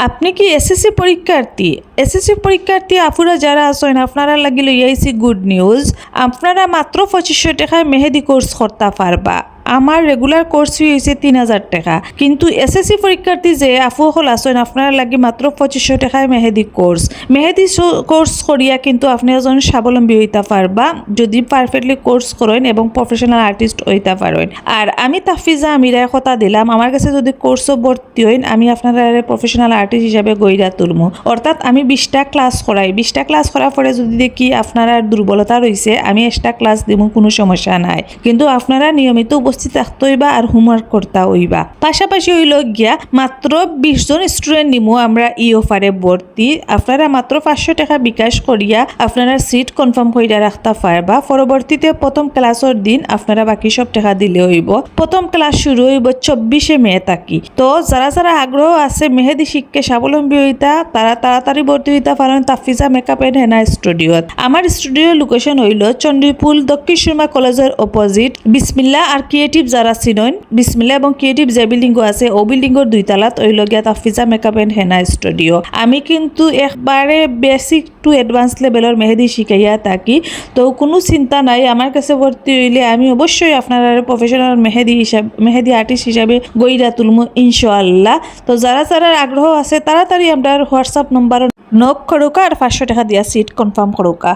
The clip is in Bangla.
আপনি কি এসএসসি পরীক্ষার্থী? এসএসসি পরীক্ষার্থী আপুরা যারা আছেন আপনারা লাগি লইয়াইছি গুড নিউজ। আপনারা মাত্র 2500 টাকায় মেহেদি কোর্স করতে পারবা। আমার রেগুলার কোর্স ফি হয়েছে 3000 টাকা, কিন্তু এসএসসি পরীক্ষার্থী যে আপু হল আছেন আপনারা লাগি মাত্র 2500 টাকায় মেহেদি কোর্স করিয়া কিন্তু আপনি একজন স্বাবলম্বী হইতে পারবা যদি পারফেক্টলি কোর্স করেন এবং প্রফেশনাল আর্টিস্ট হইতে পারেন। আর আমি তাফিজা আমিরায় কথা দিলাম, আমার কাছে যদি কোর্সও ভর্তি হইন আমি আপনারা প্রফেশনাল আর্টিস্ট হিসাবে গইরা তুলমু। অর্থাৎ আমি 20টা ক্লাস করাই, 20টা ক্লাস করার পরে যদি দেখি আপনারা দুর্বলতা রয়েছে আমি এক্সট্রা ক্লাস দিব, কোনো সমস্যা নাই। কিন্তু আপনারা নিয়মিত উপস্থিত থাকতে হইবা আর হোমওয়ার্ক করতে হইবা। পাশাপাশি হইল গিয়া মাত্র 20 জন স্টুডেন্ট নিমু আমরা ই অফারে ভর্তি। আপনারা মাত্র 500 টাকা বিকাশ করিয়া আপনারা সিট কনফার্ম কইরা রাখতে পারবা। পরবর্তীতে প্রথম ক্লাসের দিন আপনারা বাকি সব টাকা দিলে হইব। প্রথম ক্লাস শুরু হইব 24শে মে তাকি। তো যারা যারা আগ্রহ আছে মেহেদি শিখকে স্বাবলম্বী হইতা তারা তাড়াতাড়ি ভর্তি হইতে পারেন তাফিজা মেকআপ এন্ড হেনা স্টুডিওত। আমার স্টুডিওর লোকেশন হইল চন্ডীপুল দক্ষিণ সুরমা কলেজের অপোজিট বিসমিল্লা আর ক্রিয়েটিভ যারা চিনন, বিসমিল্লা এবং ক্রিয়েটিভ যে বিল্ডিং আছে ও বিল্ডিং এর 2 তলাত হইল গিয়া তাফিজা মেকআপ এন্ড হেনা স্টুডিও। আমি কিন্তু একবারে বেসিক টু অ্যাডভান্স লেভেলের মেহেদি শিখাইয়া থাকি। তো কোনো চিন্তা নাই, আমার কাছে ভর্তি হইলে আমি অবশ্যই আপনারা প্রফেশনাল মেহেদি আর্টিস্ট হিসাবে গইরা তুলমু ইনশাআল্লাহ। তো যারা যারা আগ্রহ আছে তাড়াতাড়ি আমরা হোয়াটসঅ্যাপ নম্বর নক করুকা আর 500 টাকা দিয়া সিট কনফার্ম করুকা।